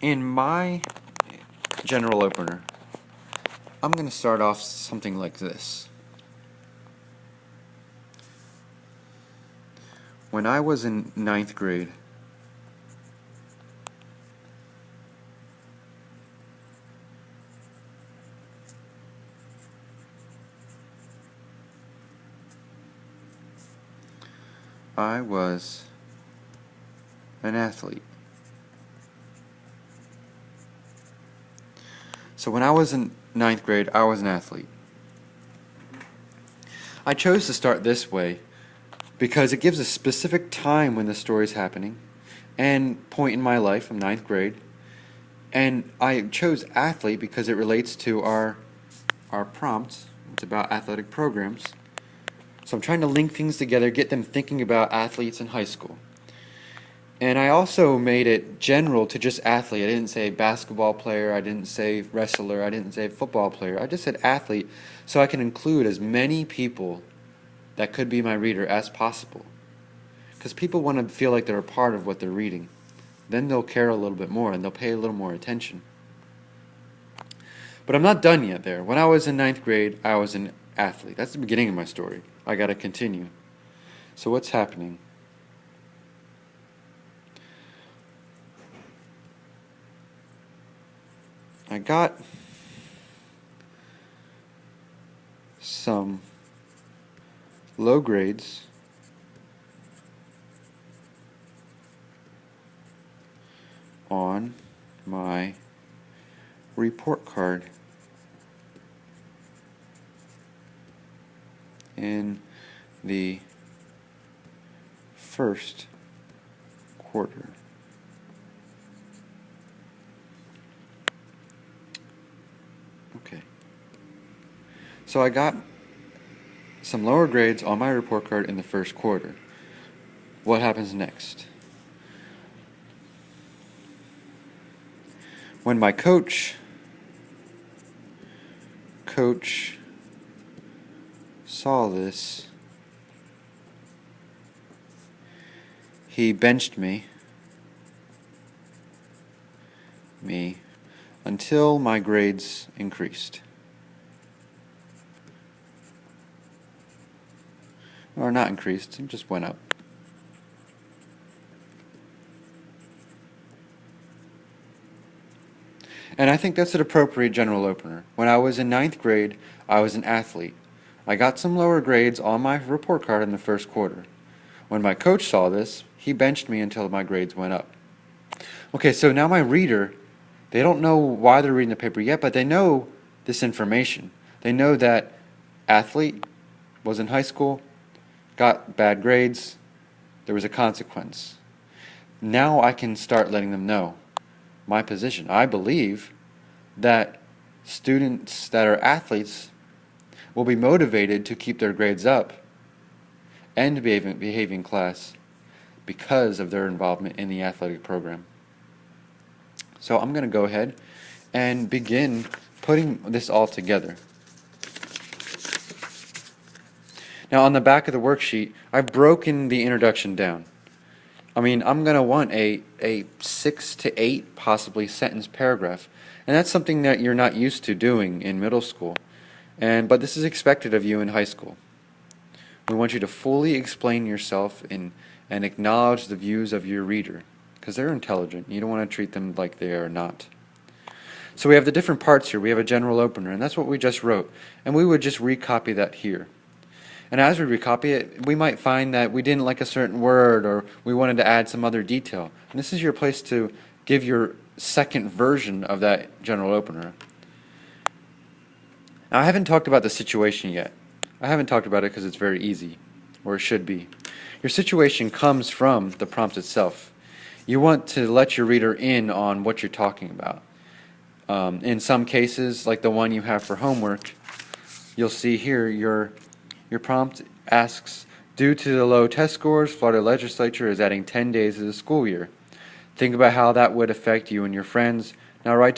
In my general opener, I'm going to start off something like this. When I was in ninth grade, I was an athlete. So when I was in ninth grade, I was an athlete. I chose to start this way because it gives a specific time when the story is happening and point in my life from ninth grade. And I chose athlete because it relates to our prompt. It's about athletic programs. So I'm trying to link things together, get them thinking about athletes in high school. And I also made it general to just athlete. I didn't say basketball player, I didn't say wrestler, I didn't say football player. I just said athlete so I can include as many people that could be my reader as possible. Because people want to feel like they're a part of what they're reading. Then they'll care a little bit more and they'll pay a little more attention. But I'm not done yet there. When I was in ninth grade, I was an athlete. That's the beginning of my story. I got to continue. So what's happening? I got some low grades on my report card in the first quarter. Okay. So I got some lower grades on my report card in the first quarter. What happens next? When my coach saw this, he benched me until my grades increased. Or not increased, it just went up. And I think that's an appropriate general opener. When I was in ninth grade, I was an athlete. I got some lower grades on my report card in the first quarter. When my coach saw this, he benched me until my grades went up. Okay, so now my reader, they don't know why they're reading the paper yet, but they know this information. They know that athlete was in high school, got bad grades, there was a consequence. Now I can start letting them know my position. I believe that students that are athletes will be motivated to keep their grades up and behave in class because of their involvement in the athletic program. So I'm going to go ahead and begin putting this all together. Now on the back of the worksheet, I've broken the introduction down. I mean, I'm going to want a 6 to 8 possibly sentence paragraph. And that's something that you're not used to doing in middle school. But this is expected of you in high school. We want you to fully explain yourself and acknowledge the views of your reader, because they're intelligent. You don't want to treat them like they are not. So we have the different parts here. We have a general opener, and that's what we just wrote. And we would just recopy that here. And as we recopy it, we might find that we didn't like a certain word or we wanted to add some other detail. And this is your place to give your second version of that general opener. Now, I haven't talked about the situation yet. I haven't talked about it because it's very easy, or it should be. Your situation comes from the prompt itself. You want to let your reader in on what you're talking about. In some cases, like the one you have for homework, you'll see here your prompt asks, due to the low test scores, Florida legislature is adding 10 days to the school year. Think about how that would affect you and your friends. Now write to